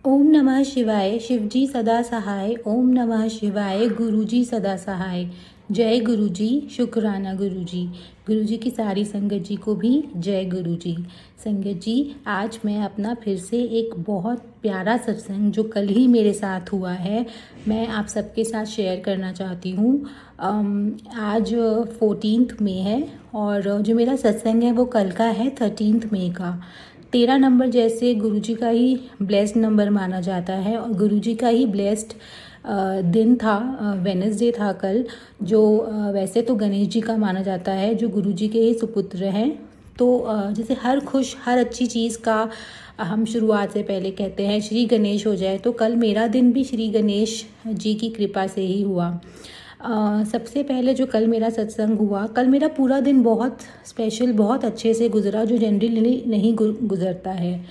ओम नमः शिवाय। शिवजी सदा सहाय। ओम नमः शिवाय। गुरुजी सदा सहाय। जय गुरुजी। शुक्राना गुरुजी। गुरुजी की सारी संगत जी को भी जय गुरुजी। संगत जी, आज मैं अपना फिर से एक बहुत प्यारा सत्संग जो कल ही मेरे साथ हुआ है, मैं आप सबके साथ शेयर करना चाहती हूँ। आज 14 मई है और जो मेरा सत्संग है वो कल का है 13 मई का। 13 नंबर जैसे गुरुजी का ही ब्लेस्ड नंबर माना जाता है और गुरुजी का ही ब्लेस्ड दिन था। वेडनेसडे था कल, जो वैसे तो गणेश जी का माना जाता है, जो गुरुजी के ही सुपुत्र हैं। तो जैसे हर अच्छी चीज़ का हम शुरुआत से पहले कहते हैं श्री गणेश हो जाए, तो कल मेरा दिन भी श्री गणेश जी की कृपा से ही हुआ। सबसे पहले जो कल मेरा सत्संग हुआ, कल मेरा पूरा दिन बहुत स्पेशल, बहुत अच्छे से गुजरा, जो जनरली नहीं गुजरता है।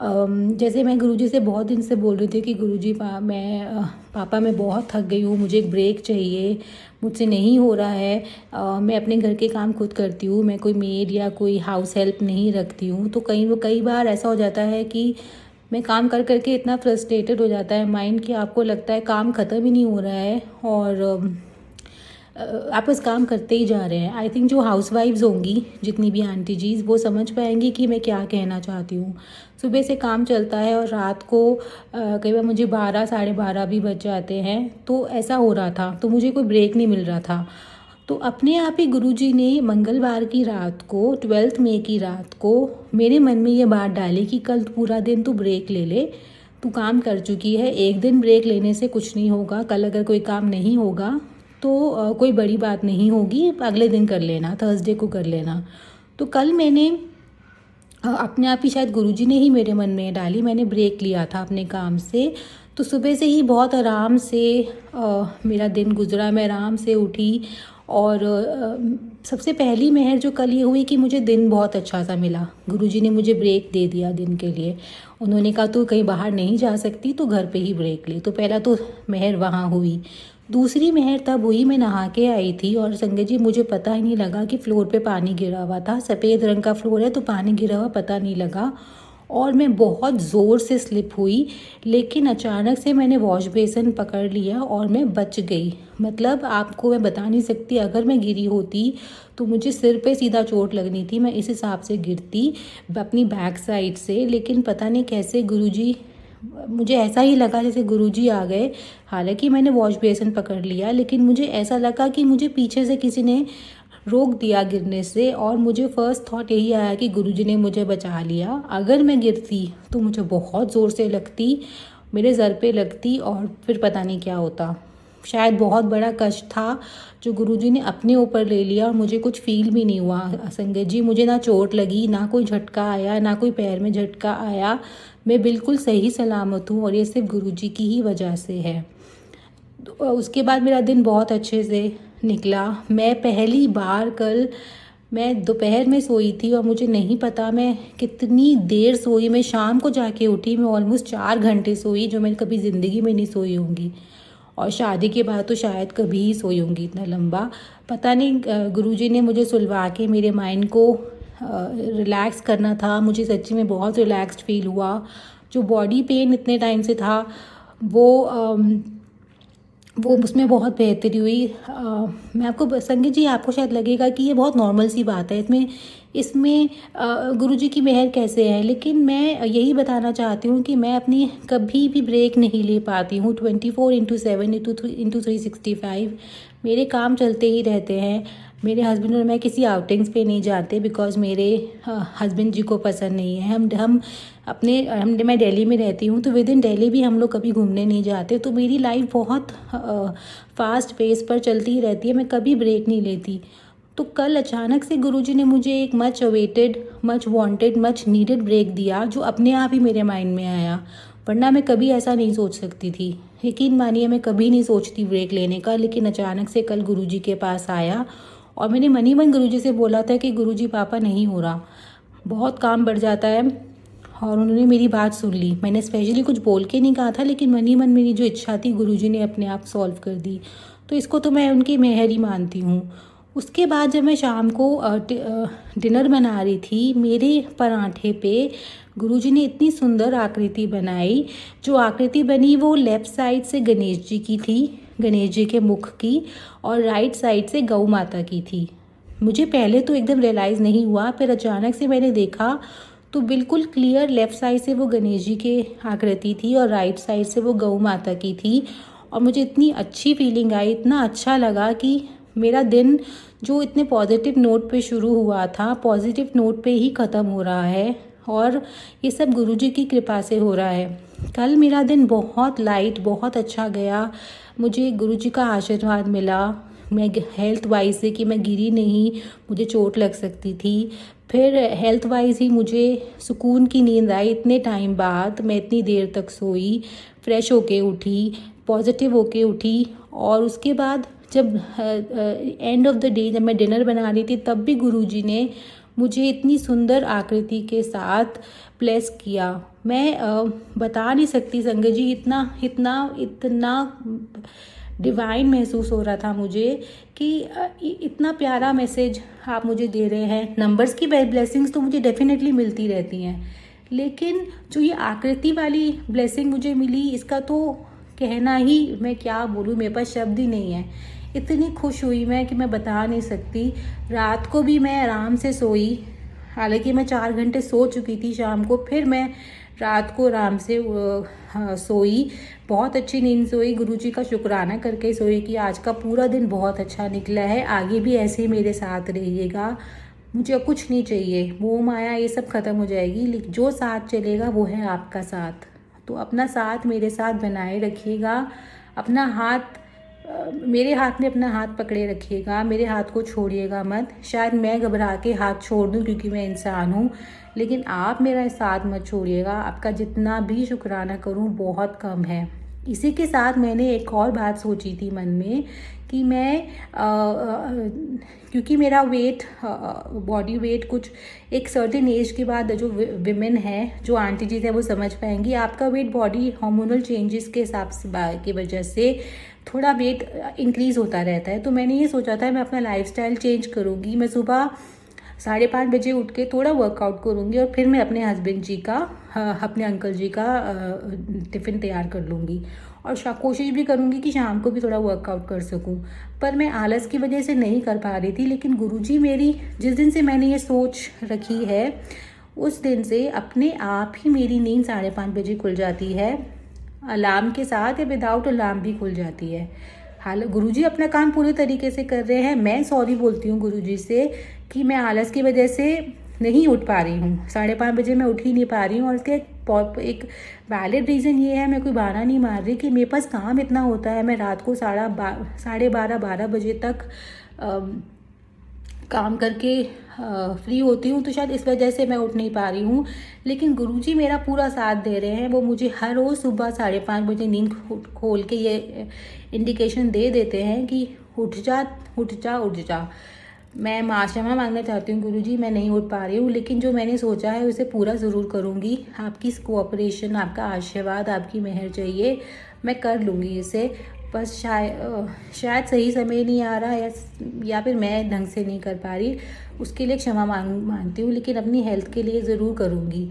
जैसे मैं गुरुजी से बहुत दिन से बोल रही थी कि गुरुजी पापा मैं बहुत थक गई हूँ, मुझे एक ब्रेक चाहिए, मुझसे नहीं हो रहा है। मैं अपने घर के काम खुद करती हूँ, मैं कोई मेड या कोई हाउस हेल्प नहीं रखती हूँ। तो कई बार ऐसा हो जाता है कि मैं काम कर करके इतना फ्रस्ट्रेटेड हो जाता है माइंड कि आपको लगता है काम ख़त्म ही नहीं हो रहा है और आप बस काम करते ही जा रहे हैं। आई थिंक जो हाउसवाइफ्स होंगी, जितनी भी आंटी जीज, वो समझ पाएंगी कि मैं क्या कहना चाहती हूँ। सुबह से काम चलता है और रात को कई बार मुझे 12 साढ़े 12 भी बज जाते हैं। तो ऐसा हो रहा था, तो मुझे कोई ब्रेक नहीं मिल रहा था। तो अपने आप ही गुरुजी ने मंगलवार की रात को, 12 मई की रात को, मेरे मन में ये बात डाली कि कल पूरा दिन तू ब्रेक ले ले, तू काम कर चुकी है, एक दिन ब्रेक लेने से कुछ नहीं होगा। कल अगर कोई काम नहीं होगा तो कोई बड़ी बात नहीं होगी, अगले दिन कर लेना, थर्सडे को कर लेना। तो कल मैंने अपने आप ही, शायद गुरुजी ने ही मेरे मन में डाली, मैंने ब्रेक लिया था अपने काम से। तो सुबह से ही बहुत आराम से मेरा दिन गुजरा, मैं आराम से उठी। और सबसे पहली मेहर जो कल ये हुई कि मुझे दिन बहुत अच्छा सा मिला। गुरुजी ने मुझे ब्रेक दे दिया दिन के लिए। उन्होंने कहा तू कहीं बाहर नहीं जा सकती तो घर पे ही ब्रेक ले। तो पहला तो मेहर वहाँ हुई। दूसरी मेहर तब हुई, मैं नहा के आई थी और संगत जी मुझे पता ही नहीं लगा कि फ्लोर पे पानी गिरा हुआ था। सफ़ेद रंग का फ्लोर है तो पानी गिरा हुआ पता नहीं लगा और मैं बहुत ज़ोर से स्लिप हुई। लेकिन अचानक से मैंने वॉश बेसिन पकड़ लिया और मैं बच गई। मतलब आपको मैं बता नहीं सकती, अगर मैं गिरी होती तो मुझे सिर पे सीधा चोट लगनी थी। मैं इस हिसाब से गिरती अपनी बैक साइड से। लेकिन पता नहीं कैसे गुरुजी, मुझे ऐसा ही लगा जैसे गुरुजी आ गए। हालांकि मैंने वॉश बेसिन पकड़ लिया, लेकिन मुझे ऐसा लगा कि मुझे पीछे से किसी ने रोक दिया गिरने से। और मुझे फर्स्ट थॉट यही आया कि गुरुजी ने मुझे बचा लिया। अगर मैं गिरती तो मुझे बहुत ज़ोर से लगती, मेरे सर पे लगती और फिर पता नहीं क्या होता। शायद बहुत बड़ा कष्ट था जो गुरुजी ने अपने ऊपर ले लिया और मुझे कुछ फील भी नहीं हुआ। संगत जी, मुझे ना चोट लगी, ना कोई झटका आया, ना कोई पैर में झटका आया। मैं बिल्कुल सही सलामत हूँ और ये सिर्फ गुरुजी की ही वजह से है। उसके बाद मेरा दिन बहुत अच्छे से निकला। मैं पहली बार कल, मैं दोपहर में सोई थी और मुझे नहीं पता मैं कितनी देर सोई। मैं शाम को जाके उठी, मैं ऑलमोस्ट 4 घंटे सोई, जो मैं कभी ज़िंदगी में नहीं सोई होंगी। और शादी के बाद तो शायद कभी ही सोई होंगी इतना लंबा। पता नहीं, गुरुजी ने मुझे सुलवा के मेरे माइंड को रिलैक्स करना था। मुझे सच्ची में बहुत रिलैक्स्ड फील हुआ। जो बॉडी पेन इतने टाइम से था वो उसमें बहुत बेहतरी हुई। मैं आपको, संगीत जी, आपको शायद लगेगा कि ये बहुत नॉर्मल सी बात है, इसमें गुरुजी की मेहर कैसे है। लेकिन मैं यही बताना चाहती हूँ कि मैं अपनी कभी भी ब्रेक नहीं ले पाती हूँ। 24/7 इंटू 365 मेरे काम चलते ही रहते हैं। मेरे हस्बैंड और मैं किसी आउटिंग्स पे नहीं जाते बिकॉज़ मेरे हस्बैंड जी को पसंद नहीं है। मैं दिल्ली में रहती हूँ, तो विद इन दिल्ली भी हम लोग कभी घूमने नहीं जाते। तो मेरी लाइफ बहुत फास्ट पेस पर चलती ही रहती है, मैं कभी ब्रेक नहीं लेती। तो कल अचानक से गुरुजी ने मुझे एक much awaited, much wanted, much needed break दिया, जो अपने आप ही मेरे माइंड में आया। वरना मैं कभी ऐसा नहीं सोच सकती थी। यकीन मानिए, मैं कभी नहीं सोचती ब्रेक लेने का, लेकिन अचानक से कल गुरुजी के पास आया और मैंने मन ही मन गुरुजी से बोला था कि गुरुजी पापा नहीं हो रहा, बहुत काम बढ़ जाता है। और उन्होंने मेरी बात सुन ली। मैंने स्पेशली कुछ बोल के नहीं कहा था, लेकिन मन ही मन मेरी जो इच्छा थी गुरुजी ने अपने आप सॉल्व कर दी। तो इसको तो मैं उनकी मेहर ही मानती हूँ। उसके बाद जब मैं शाम को डिनर बना रही थी, मेरे पराठे पे गुरुजी ने इतनी सुंदर आकृति बनाई। जो आकृति बनी वो लेफ़्ट साइड से गणेश जी की थी, गणेश जी के मुख की, और राइट साइड से गौ माता की थी। मुझे पहले तो एकदम रियलाइज़ नहीं हुआ, फिर अचानक से मैंने देखा तो बिल्कुल क्लियर लेफ़्ट साइड से वो गणेश जी की आकृति थी और राइट साइड से वो गौ माता की थी। और मुझे इतनी अच्छी फीलिंग आई, इतना अच्छा लगा कि मेरा दिन जो इतने पॉजिटिव नोट पे शुरू हुआ था, पॉजिटिव नोट पे ही ख़त्म हो रहा है। और ये सब गुरुजी की कृपा से हो रहा है। कल मेरा दिन बहुत लाइट, बहुत अच्छा गया। मुझे गुरुजी का आशीर्वाद मिला। मैं हेल्थ वाइज से कि मैं गिरी नहीं, मुझे चोट लग सकती थी। फिर हेल्थ वाइज ही मुझे सुकून की नींद आई। इतने टाइम बाद मैं इतनी देर तक सोई, फ्रेश होके उठी, पॉजिटिव होके उठी। और उसके बाद जब एंड ऑफ द डे जब मैं डिनर बना रही थी, तब भी गुरुजी ने मुझे इतनी सुंदर आकृति के साथ ब्लेस किया। मैं बता नहीं सकती संगत जी, इतना इतना इतना डिवाइन महसूस हो रहा था मुझे कि इतना प्यारा मैसेज आप मुझे दे रहे हैं। नंबर्स की ब्लेसिंग्स तो मुझे डेफिनेटली मिलती रहती हैं, लेकिन जो ये आकृति वाली ब्लेसिंग मुझे मिली, इसका तो कहना ही, मैं क्या बोलूँ, मेरे पास शब्द ही नहीं है। इतनी खुश हुई मैं कि मैं बता नहीं सकती। रात को भी मैं आराम से सोई, हालांकि मैं 4 घंटे सो चुकी थी शाम को। फिर मैं रात को आराम से सोई, बहुत अच्छी नींद सोई। गुरुजी का शुक्राना करके सोई कि आज का पूरा दिन बहुत अच्छा निकला है, आगे भी ऐसे ही मेरे साथ रहिएगा। मुझे कुछ नहीं चाहिए, मोह माया ये सब ख़त्म हो जाएगी, लेकिन जो साथ चलेगा वो है आपका साथ। तो अपना साथ मेरे साथ बनाए रखिएगा। अपना हाथ मेरे हाथ में अपना हाथ पकड़े रखिएगा, मेरे हाथ को छोड़िएगा मत। शायद मैं घबरा के हाथ छोड़ दूं क्योंकि मैं इंसान हूं, लेकिन आप मेरा साथ मत छोड़िएगा। आपका जितना भी शुक्राना करूं बहुत कम है। इसी के साथ मैंने एक और बात सोची थी मन में कि मैं क्योंकि मेरा वेट, बॉडी वेट कुछ एक सर्टेन एज के बाद, जो विमेन है, जो आंटी जी है वो समझ पाएंगी, आपका वेट बॉडी हार्मोनल चेंजेस के हिसाब से की वजह से थोड़ा वेट इंक्रीज़ होता रहता है। तो मैंने ये सोचा था मैं अपना लाइफस्टाइल चेंज करूँगी। मैं सुबह 5:30 बजे उठ के थोड़ा वर्कआउट करूँगी और फिर मैं अपने हस्बैंड जी का, अपने अंकल जी का टिफ़िन तैयार कर लूँगी। और कोशिश भी करूँगी कि शाम को भी थोड़ा वर्कआउट कर सकूँ। पर मैं आलस की वजह से नहीं कर पा रही थी। लेकिन गुरुजी मेरी, जिस दिन से मैंने ये सोच रखी है, उस दिन से अपने आप ही मेरी नींद 5:30 बजे खुल जाती है। अलार्म के साथ या विदाउट अलार्म भी खुल जाती है। हाल गुरुजी अपना काम पूरे तरीके से कर रहे हैं। मैं सॉरी बोलती हूँ गुरुजी से कि मैं आलस की वजह से नहीं उठ पा रही हूँ। 5:30 बजे मैं उठ ही नहीं पा रही हूँ। और इसके एक वैलिड रीज़न ये है, मैं कोई बहाना नहीं मार रही, कि मेरे पास काम इतना होता है। मैं रात को 12:30 बजे तक काम करके फ्री होती हूँ, तो शायद इस वजह से मैं उठ नहीं पा रही हूँ। लेकिन गुरुजी मेरा पूरा साथ दे रहे हैं। वो मुझे हर रोज़ सुबह 5:30 बजे नींद खोल के ये इंडिकेशन दे देते हैं कि उठ जा उठ जा उठ जा। मैं क्षमा मांगना चाहती हूँ गुरुजी, मैं नहीं उठ पा रही हूँ, लेकिन जो मैंने सोचा है उसे पूरा ज़रूर करूँगी। आपकी कोऑपरेशन, आपका आशीर्वाद, आपकी मेहर चाहिए, मैं कर लूँगी इसे। बस शायद सही समय नहीं आ रहा, या फिर मैं ढंग से नहीं कर पा रही, उसके लिए क्षमा मांगती हूँ। लेकिन अपनी हेल्थ के लिए ज़रूर करूँगी।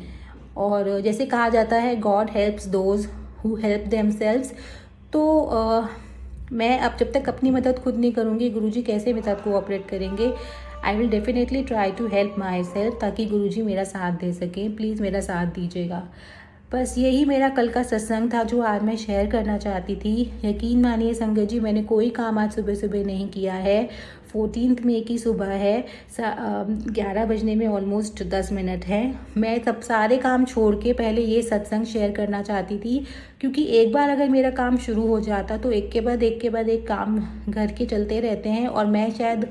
और जैसे कहा जाता है, God helps those who help themselves. तो मैं अब जब तक अपनी मदद खुद नहीं करूँगी, गुरुजी कैसे मेरे साथ कोऑपरेट करेंगे। I will definitely try to help myself, ताकि गुरुजी मेरा साथ दे सकें। प्लीज़ मेरा साथ दीजिएगा। बस यही मेरा कल का सत्संग था जो आज मैं शेयर करना चाहती थी। यकीन मानिए संगत जी, मैंने कोई काम आज सुबह सुबह नहीं किया है। 14 मई की सुबह है, 11 बजने में ऑलमोस्ट 10 मिनट है। मैं सब सारे काम छोड़ के पहले ये सत्संग शेयर करना चाहती थी, क्योंकि एक बार अगर मेरा काम शुरू हो जाता तो एक के बाद एक काम घर के चलते रहते हैं, और मैं शायद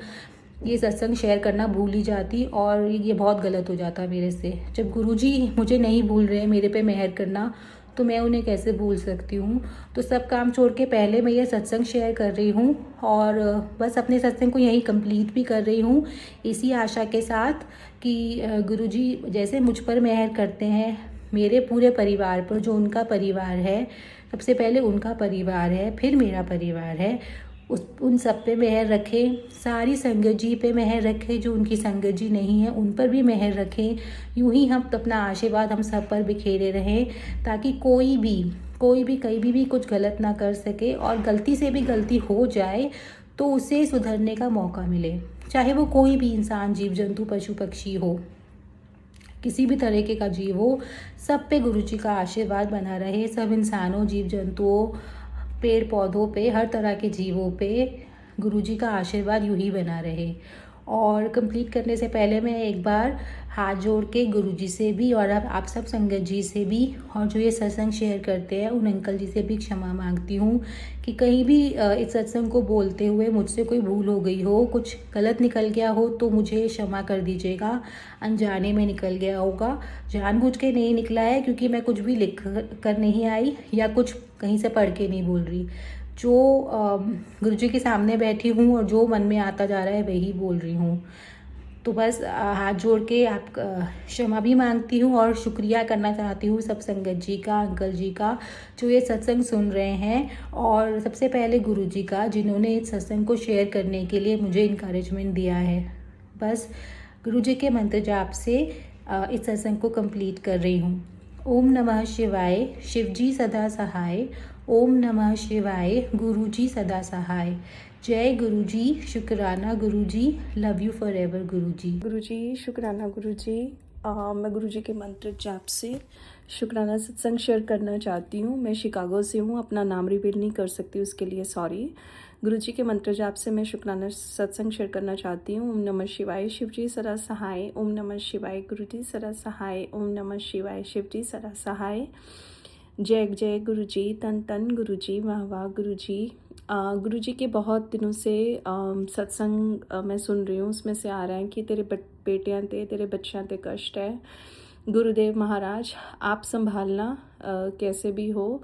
ये सत्संग शेयर करना भूल ही जाती, और ये बहुत गलत हो जाता मेरे से। जब गुरुजी मुझे नहीं भूल रहे, मेरे पे मेहर करना, तो मैं उन्हें कैसे भूल सकती हूँ। तो सब काम छोड़ के पहले मैं ये सत्संग शेयर कर रही हूँ, और बस अपने सत्संग को यहीं कंप्लीट भी कर रही हूँ, इसी आशा के साथ कि गुरुजी जैसे मुझ पर मेहर करते हैं, मेरे पूरे परिवार पर, जो उनका परिवार है, सबसे पहले उनका परिवार है, फिर मेरा परिवार है, उन सब पे मेहर रखे, सारी संगत जी पे मेहर रखे, जो उनकी संगत जी नहीं है उन पर भी मेहर रखें। यूं ही हम अपना आशीर्वाद हम सब पर बिखेरे रहें, ताकि कोई भी कहीं भी कुछ गलत ना कर सके, और गलती से भी गलती हो जाए तो उसे सुधरने का मौका मिले। चाहे वो कोई भी इंसान, जीव जंतु, पशु पक्षी हो, किसी भी तरीके का जीव हो, सब पे गुरुजी का आशीर्वाद बना रहे। सब इंसानों, जीव जंतुओं, पेड़ पौधों पे, हर तरह के जीवों पे गुरुजी का आशीर्वाद यूं ही बना रहे। और कंप्लीट करने से पहले मैं एक बार हाथ जोड़ के गुरुजी से भी और अब आप सब संगत जी से भी, और जो ये सत्संग शेयर करते हैं उन अंकल जी से भी क्षमा मांगती हूँ कि कहीं भी इस सत्संग को बोलते हुए मुझसे कोई भूल हो गई हो, कुछ गलत निकल गया हो तो मुझे क्षमा कर दीजिएगा। अनजाने में निकल गया होगा, जानबूझ के नहीं निकला है, क्योंकि मैं कुछ भी लिख कर नहीं आई या कुछ कहीं से पढ़ के नहीं बोल रही। जो गुरुजी के सामने बैठी हूँ और जो मन में आता जा रहा है वही बोल रही हूँ। तो बस हाथ जोड़ के आप क्षमा भी मांगती हूँ और शुक्रिया करना चाहती हूँ सब संगत जी का, अंकल जी का, जो ये सत्संग सुन रहे हैं, और सबसे पहले गुरुजी का, जिन्होंने इस सत्संग को शेयर करने के लिए मुझे इनकरेजमेंट दिया है। बस गुरुजी के मंत्र जाप से इस सत्संग को कंप्लीट कर रही हूँ। ओम नमः शिवाय, शिवजी सदा सहाय। ओम नमः शिवाय, गुरुजी सदा सहाय। जय गुरुजी, शुक्राना गुरुजी, लव यू फॉर एवर गुरुजी। गुरुजी, शुक्राना गुरुजी। मैं गुरुजी के मंत्र जाप से शुक्राना सत्संग शेयर करना चाहती हूँ। मैं शिकागो से हूँ, अपना नाम रिवील नहीं कर सकती, उसके लिए सॉरी। गुरुजी के मंत्र जाप से मैं शुक्राना सत्संग शेयर करना चाहती हूँ। ओम नमः शिवाय, शिवजी सदा सहाय। ओम नमः शिवाय, गुरुजी सदा सहाय। ओम नमः शिवाय, शिवजी सदा सहाय। जय जय गुरुजी, तन तन गुरुजी, वाह वाह गुरुजी। गुरुजी के बहुत दिनों से सत्संग मैं सुन रही हूँ, उसमें से आ रहा है कि तेरे बेटियाँ ते, तेरे बच्चियाँ ते कष्ट है। गुरुदेव महाराज, आप संभालना, कैसे भी हो।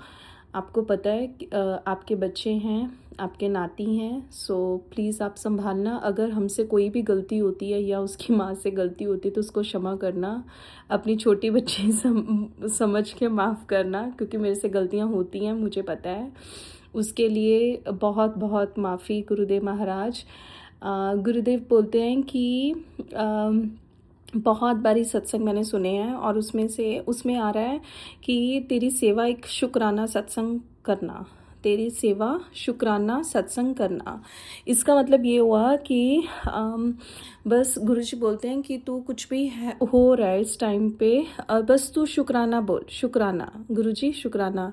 आपको पता है कि आपके बच्चे हैं, आपके नाती हैं, सो प्लीज़ आप संभालना। अगर हमसे कोई भी गलती होती है या उसकी माँ से गलती होती है तो उसको क्षमा करना, अपनी छोटी बच्ची समझ के माफ़ करना, क्योंकि मेरे से गलतियाँ होती हैं, मुझे पता है। उसके लिए बहुत बहुत माफ़ी गुरुदेव महाराज। गुरुदेव बोलते हैं कि बहुत बारी सत्संग मैंने सुने हैं और उसमें आ रहा है कि तेरी सेवा एक शुक्राना सत्संग करना, तेरी सेवा शुक्राना सत्संग करना। इसका मतलब ये हुआ कि बस गुरुजी बोलते हैं कि तू कुछ भी हो रहा है इस टाइम पे, बस तू शुक्राना बोल, शुक्राना गुरुजी, शुक्राना।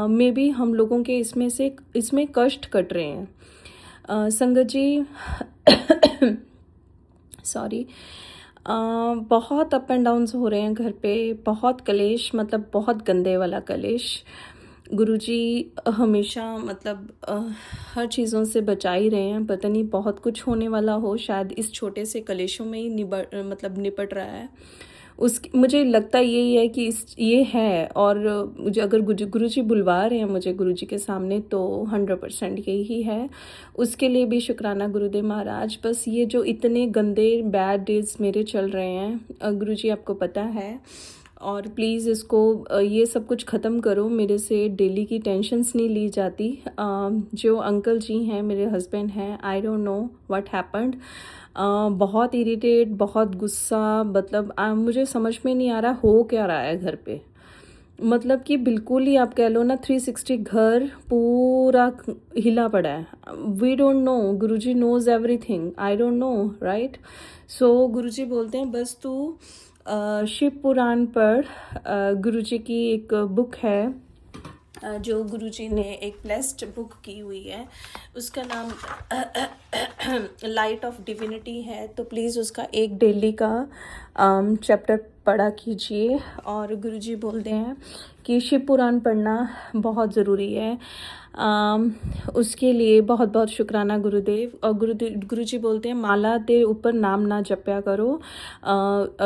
मे बी हम लोगों के इसमें कष्ट कट रहे हैं। संगत जी सॉरी, बहुत अप एंड डाउन्स हो रहे हैं घर पे, बहुत कलेश, मतलब बहुत गंदे वाला कलेश। गुरुजी हमेशा मतलब हर चीज़ों से बचा ही रहे हैं। पता नहीं बहुत कुछ होने वाला हो, शायद इस छोटे से कलेशों में ही निपट रहा है। मुझे लगता यही है कि ये है, और मुझे अगर गुरुजी बुलवा रहे हैं मुझे गुरुजी के सामने तो 100% यही है। उसके लिए भी शुक्राना गुरुदेव महाराज। बस ये जो इतने गंदे बैड डेज मेरे चल रहे हैं, गुरुजी आपको पता है, और प्लीज़ इसको ये सब कुछ ख़त्म करो। मेरे से डेली की टेंशन्स नहीं ली जाती। जो अंकल जी हैं, मेरे हस्बैंड हैं, आई डोंट नो व्हाट हैपेंड। बहुत इरिटेट, बहुत गुस्सा, मतलब मुझे समझ में नहीं आ रहा हो क्या रहा है घर पे। मतलब कि बिल्कुल ही आप कह लो ना 360 घर पूरा हिला पड़ा है। We don't know, Guruji knows everything, I don't know, right. So Guruji बोलते हैं बस तू शिव पुराण पढ़। गुरुजी की एक बुक है जो गुरुजी ने एक ब्लेस्ड बुक की हुई है, उसका नाम लाइट ऑफ डिविनिटी है। तो प्लीज़ उसका एक डेली का चैप्टर पढ़ा कीजिए। और गुरुजी बोलते हैं कि शिव पुराण पढ़ना बहुत ज़रूरी है। उसके लिए बहुत बहुत शुक्राना गुरुदेव। और गुरुजी बोलते हैं माला दे ऊपर नाम ना जपया करो।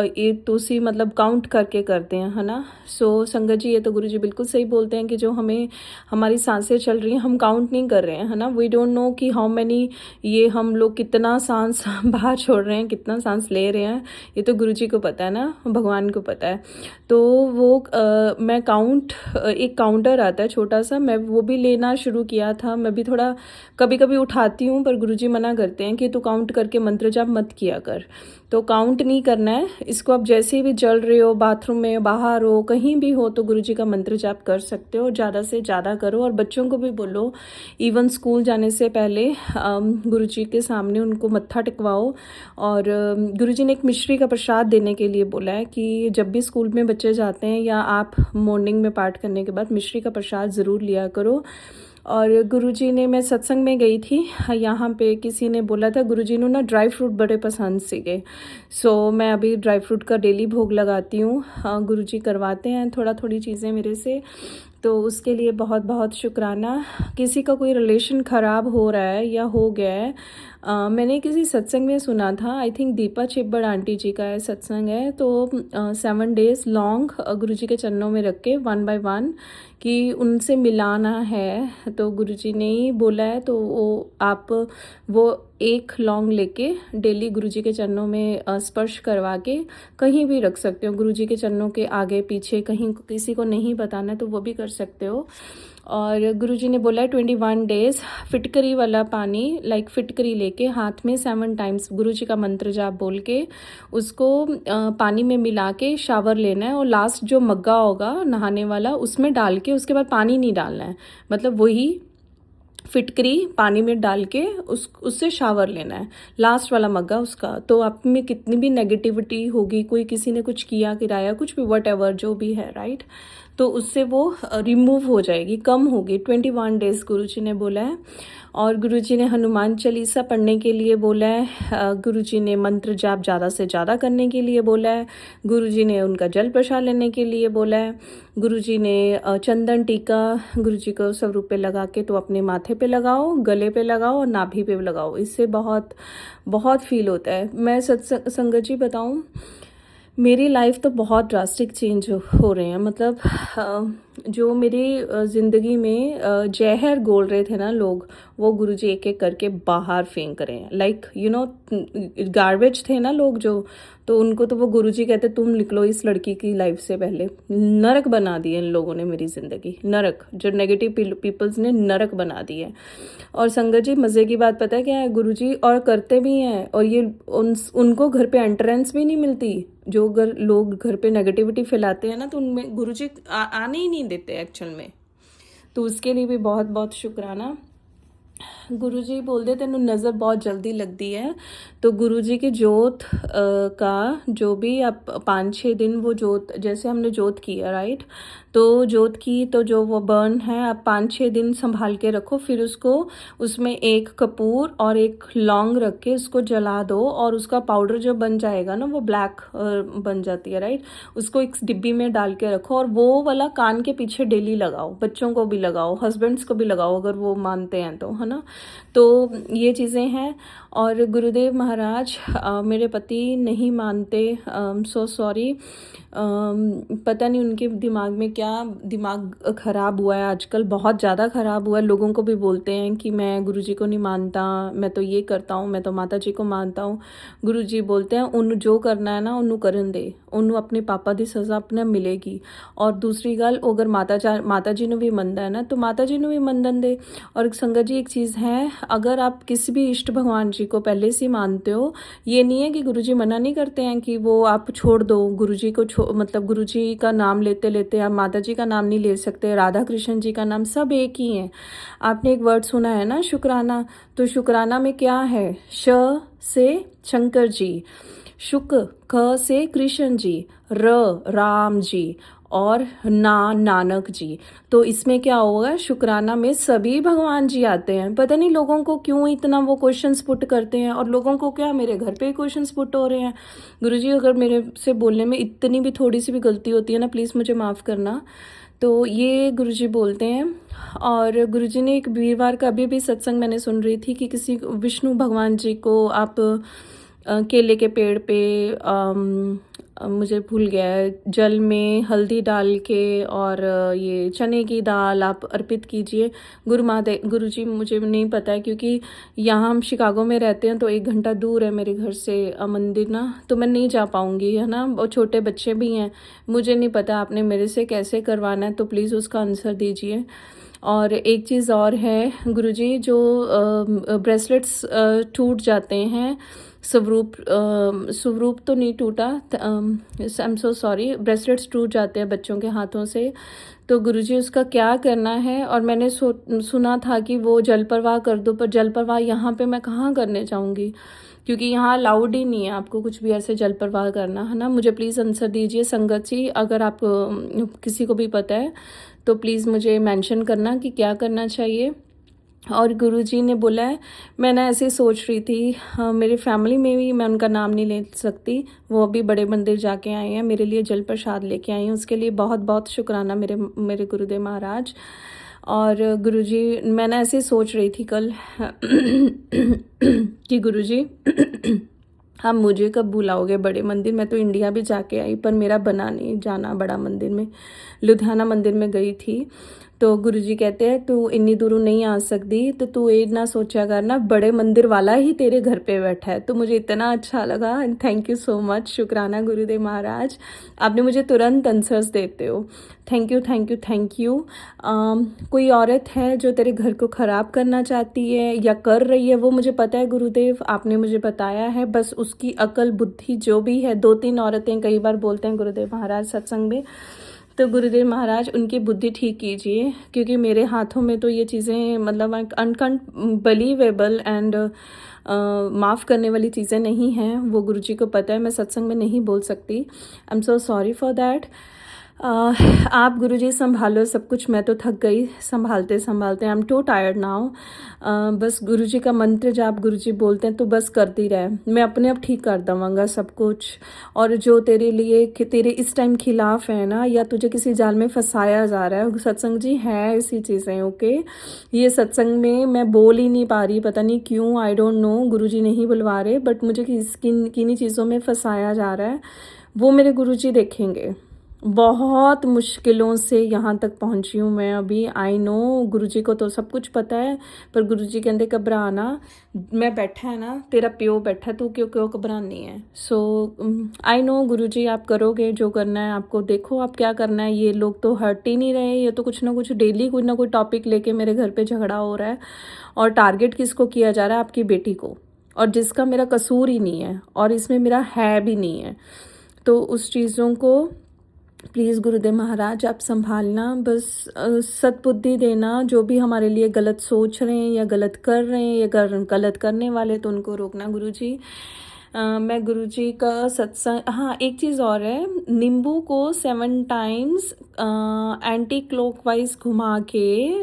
ये तुसी मतलब काउंट करके करते हैं, है ना। सो संगत जी, ये तो गुरुजी बिल्कुल सही बोलते हैं कि जो हमारी सांसें चल रही हैं, हम काउंट नहीं कर रहे हैं, है ना। वी डोंट नो कि हाउ मैनी, ये हम लोग कितना सांस बाहर छोड़ रहे हैं, कितना सांस ले रहे हैं, ये तो गुरुजी को पता है ना, भगवान को पता है। तो वो मैं एक काउंटर आता है छोटा सा, मैं वो भी लेना उठाना शुरू किया था। मैं भी थोड़ा कभी कभी उठाती हूँ, पर गुरुजी मना करते हैं कि तू काउंट करके मंत्र जाप मत किया कर। तो काउंट नहीं करना है इसको। आप जैसे भी चल रहे हो, बाथरूम में, बाहर हो, कहीं भी हो, तो गुरुजी का मंत्र जाप कर सकते हो। ज़्यादा से ज़्यादा करो और बच्चों को भी बोलो, इवन स्कूल जाने से पहले गुरुजी के सामने उनको मत्था टिकवाओ। और गुरुजी ने एक मिश्री का प्रसाद देने के लिए बोला है कि जब भी स्कूल में बच्चे जाते हैं या आप मॉर्निंग में पाठ करने के बाद मिश्री का प्रसाद ज़रूर लिया करो। और गुरुजी ने, मैं सत्संग में गई थी, यहाँ पे किसी ने बोला था गुरुजी ने ना ड्राई फ्रूट बड़े पसंद सीगे। सो मैं अभी ड्राई फ्रूट का डेली भोग लगाती हूँ। गुरुजी करवाते हैं थोड़ा थोड़ी चीज़ें मेरे से, तो उसके लिए बहुत बहुत शुक्राना। किसी का कोई रिलेशन ख़राब हो रहा है या हो गया है, मैंने किसी सत्संग में सुना था, आई थिंक दीपा छिब्बड़ आंटी जी का है सत्संग है, तो 7 डेज़ लॉन्ग गुरुजी के चरणों में रख के 1 बाय 1 कि उनसे मिलाना है। तो गुरुजी ने ही बोला है, तो वो एक लौंग लेके डेली गुरुजी के चरणों में स्पर्श करवा के कहीं भी रख सकते हो। गुरुजी के चरणों के आगे पीछे कहीं किसी को नहीं बताना है तो वो भी कर सकते हो। और गुरुजी ने बोला है 21 डेज़ फिटकरी वाला पानी, लाइक फिटकरी लेके हाथ में 7 टाइम्स गुरुजी का मंत्र जाप बोल के उसको पानी में मिला के शावर लेना है। और लास्ट जो मग्गा होगा नहाने वाला उसमें डाल के, उसके बाद पानी नहीं डालना है, मतलब वही फिटकरी पानी में डाल के उससे शावर लेना है, लास्ट वाला मग्गा उसका। तो आप में कितनी भी नेगेटिविटी होगी, कोई किसी ने कुछ किया किराया कुछ भी, वट एवर जो भी है, राइट, तो उससे वो रिमूव हो जाएगी, कम होगी। 21 डेज़ गुरुजी ने बोला है। और गुरुजी ने हनुमान चालीसा पढ़ने के लिए बोला है। गुरुजी ने मंत्र जाप ज़्यादा से ज़्यादा करने के लिए बोला है। गुरुजी ने उनका जल प्रसाद लेने के लिए बोला है। गुरुजी ने चंदन टीका गुरुजी को स्वरूप पे लगा के तो अपने माथे पे लगाओ, गले पे लगाओ और नाभि पे लगाओ, इससे बहुत बहुत फील होता है। मैं संगत जी बताऊं, मेरी लाइफ तो बहुत ड्रास्टिक चेंज हो रहे हैं। मतलब जो मेरी ज़िंदगी में जहर घोल रहे थे ना लोग, वो गुरुजी एक एक करके बाहर फेंक रहे हैं। लाइक यू नो, गार्बेज थे ना लोग जो, तो उनको तो वो गुरुजी कहते तुम निकलो इस लड़की की लाइफ से पहले। नरक बना दिए इन लोगों ने मेरी ज़िंदगी, नरक, जो नेगेटिव पीपल्स ने नरक बना दिए। और संगत जी मज़े की बात पता है क्या है, गुरुजी और करते भी हैं, और ये उनको घर पे एंट्रेंस भी नहीं मिलती। जो अगर लोग घर पे नेगेटिविटी फैलाते हैं ना, तो उनमें गुरुजी आने ही नहीं देते एक्चुअल में। तो उसके लिए भी बहुत बहुत शुक्राना। गुरुजी बोलते तेनू नज़र बहुत जल्दी लगती है, तो गुरुजी की जोत का जो भी आप 5-6 दिन वो जोत, जैसे हमने जोत की है, राइट, तो जोत की तो जो वो बर्न है आप 5-6 दिन संभाल के रखो। फिर उसको, उसमें एक कपूर और एक लौंग रख के उसको जला दो, और उसका पाउडर जो बन जाएगा ना, वो ब्लैक बन जाती है, राइट, उसको एक डिब्बी में डाल के रखो। और वो वाला कान के पीछे डेली लगाओ, बच्चों को भी लगाओ, हस्बैंड्स को भी लगाओ अगर वो मानते हैं तो, है ना। तो ये चीज़ें हैं। और गुरुदेव महाराज, मेरे पति नहीं मानते, सो सॉरी, पता नहीं उनके दिमाग में क्या, दिमाग ख़राब हुआ है आजकल, बहुत ज़्यादा ख़राब हुआ है। लोगों को भी बोलते हैं कि मैं गुरुजी को नहीं मानता, मैं तो ये करता हूँ, मैं तो माता जी को मानता हूँ। गुरुजी बोलते हैं उन्हें जो करना है ना उन्हें करन दे, उन्हें अपने पापा की सज़ा अपने मिलेगी। और दूसरी गल, अगर माता जी ने भी मनदा है ना, तो माता जी ने भी मनदन दे। और संगत जी एक चीज़ है, अगर आप किसी भी इष्ट भगवान जी को पहले से मानते हो, ये नहीं है कि गुरुजी मना नहीं करते हैं कि वो आप छोड़ दो गुरुजी को, मतलब गुरुजी का नाम लेते लेते आप माता जी का नाम नहीं ले सकते, राधा कृष्ण जी का नाम, सब एक ही हैं। आपने एक वर्ड सुना है ना, शुक्राना, तो शुक्राना में क्या है, श से शंकर जी, शुक, ख से कृष्ण जी, राम जी, और नानक जी। तो इसमें क्या होगा, शुक्राना में सभी भगवान जी आते हैं। पता नहीं लोगों को क्यों इतना वो क्वेश्चंस पुट करते हैं, और लोगों को क्या, मेरे घर पे क्वेश्चंस पुट हो रहे हैं। गुरुजी अगर मेरे से बोलने में इतनी भी थोड़ी सी भी गलती होती है ना, प्लीज़ मुझे माफ़ करना। तो ये गुरुजी बोलते हैं। और गुरुजी ने एक वीरवार का अभी भी सत्संग मैंने सुन रही थी कि किसी विष्णु भगवान जी को आप केले के पेड़ पे मुझे भूल गया है, जल में हल्दी डाल के और ये चने की दाल आप अर्पित कीजिए। गुरुजी मुझे नहीं पता है, क्योंकि यहाँ हम शिकागो में रहते हैं तो 1 घंटा दूर है मेरे घर से मंदिर ना, तो मैं नहीं जा पाऊँगी, है ना, और छोटे बच्चे भी हैं, मुझे नहीं पता आपने मेरे से कैसे करवाना है, तो प्लीज़ उसका आंसर दीजिए। और एक चीज़ और है गुरुजी, जो ब्रेसलेट्स टूट जाते हैं, स्वरूप तो नहीं टूटा, I am so sorry, bracelets टूट जाते हैं बच्चों के हाथों से, तो गुरुजी उसका क्या करना है। और मैंने सुना था कि वो जल प्रवाह कर दो, पर जल प्रवाह यहाँ पे मैं कहाँ करने जाऊँगी, क्योंकि यहाँ अलाउड ही नहीं है आपको कुछ भी ऐसे जल प्रवाह करना, है ना। मुझे प्लीज़ आंसर दीजिए संगत जी, अगर आप किसी को भी पता है तो प्लीज़ मुझे मेंशन करना कि क्या करना चाहिए। और गुरुजी ने बोला है, मैं ना ऐसे सोच रही थी, मेरी फैमिली में भी, मैं उनका नाम नहीं ले सकती, वो अभी बड़े मंदिर जाके आए हैं, मेरे लिए जल प्रसाद लेके आई हैं, उसके लिए बहुत बहुत शुक्राना मेरे गुरुदेव महाराज। और गुरुजी, मैं ना ऐसे सोच रही थी कल कि गुरुजी आप मुझे कब बुलाओगे बड़े मंदिर। मैं तो इंडिया भी जाके आई, पर मेरा बना नहीं जाना बड़ा मंदिर में। लुधियाना मंदिर में गई थी, तो गुरुजी कहते हैं तू इन्नी दूरों नहीं आ सकती, तो तू ये ना सोचा करना, बड़े मंदिर वाला ही तेरे घर पे बैठा है। तो मुझे इतना अच्छा लगा, and thank you so much, शुक्राना गुरुदेव महाराज, आपने मुझे तुरंत आंसर्स देते हो। Thank you thank you thank you. कोई औरत है जो तेरे घर को ख़राब करना चाहती है या कर रही है, वो मुझे पता है गुरुदेव, आपने मुझे बताया है, बस उसकी अकल बुद्धि जो भी है, 2-3 औरतें कई बार बोलते हैं गुरुदेव महाराज सत्संग में, तो गुरुदेव महाराज उनकी बुद्धि ठीक कीजिए, क्योंकि मेरे हाथों में तो ये चीज़ें मतलब अनकंबलीवेबल एंड माफ़ करने वाली चीज़ें नहीं हैं, वो गुरुजी को पता है, मैं सत्संग में नहीं बोल सकती। I am so sorry for that. आप गुरुजी संभालो सब कुछ, मैं तो थक गई संभालते संभालते, I am to tired now. बस गुरुजी का मंत्र जब गुरुजी बोलते हैं तो बस करती रहे, मैं अपने आप ठीक कर दूँगा सब कुछ। और जो तेरे लिए तेरे इस टाइम खिलाफ है ना, या तुझे किसी जाल में फंसाया जा रहा है, सत्संग जी है ऐसी चीज़ें, ओके। ये सत्संग में मैं बोल ही नहीं पा रही, पता नहीं क्यों, आई डोंट नो, गुरुजी नहीं बुलवा रहे, बट मुझे किन्हीं चीज़ों में फंसाया जा रहा है, वो मेरे गुरुजी देखेंगे। बहुत मुश्किलों से यहाँ तक पहुँची हूँ मैं अभी, आई नो, गुरुजी को तो सब कुछ पता है, पर गुरुजी कहते घबराना, मैं बैठा है ना, तेरा प्यो बैठा है, तू क्यों क्यों घबरानी है। सो आई नो गुरुजी, आप करोगे जो करना है आपको, देखो आप क्या करना है। ये लोग तो हट ही नहीं रहे, ये तो कुछ ना कुछ डेली कोई ना कोई टॉपिक लेके मेरे घर पे झगड़ा हो रहा है, और टारगेट किसको किया जा रहा है, आपकी बेटी को, और जिसका मेरा कसूर ही नहीं है, और इसमें मेरा है भी नहीं है। तो उस चीज़ों को प्लीज़ गुरुदेव महाराज आप संभालना, बस सद्बुद्धि देना, जो भी हमारे लिए गलत सोच रहे हैं या गलत कर रहे हैं या गलत करने वाले, तो उनको रोकना गुरुजी। मैं गुरुजी का सत्संग, हाँ एक चीज़ और है, नींबू को 7 टाइम्स एंटी क्लॉकवाइज घुमा के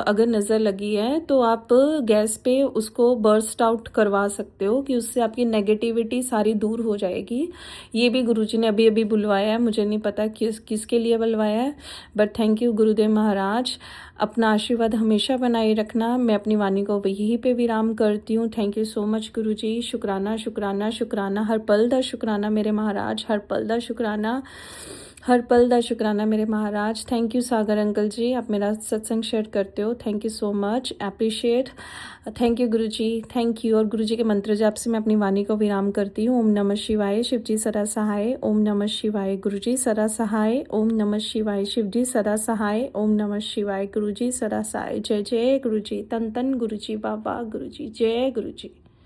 अगर नज़र लगी है तो आप गैस पे उसको बर्स्ट आउट करवा सकते हो, कि उससे आपकी नेगेटिविटी सारी दूर हो जाएगी। ये भी गुरुजी ने अभी अभी बुलवाया है, मुझे नहीं पता किसके लिए बुलवाया है, बट थैंक यू गुरुदेव महाराज, अपना आशीर्वाद हमेशा बनाए रखना। मैं अपनी वाणी को यहीं पे विराम करती हूँ। थैंक यू सो मच गुरुजी, शुक्राना शुक्राना शुक्राना, हर पल दा शुक्राना मेरे महाराज, हर पल दा शुक्राना, हर पल दा शुक्राना मेरे महाराज। थैंक यू सागर अंकल जी, आप मेरा सत्संग शेयर करते हो, thank you so much, appreciate, thank you Guruji, thank you. और गुरुजी के मंत्र जाप से मैं अपनी वाणी को विराम करती हूँ। ओम नमः शिवाय, शिवजी सदा सहाय, ओम नमः शिवाय, गुरुजी सदा सहाय, ओम नमः शिवाय, शिवजी सदा सहाय, ओम नमः शिवाय, गुरुजी सदा सहाय। जय जय गुरुजी, तन तन गुरुजी, बाबा गुरुजी, जय गुरुजी।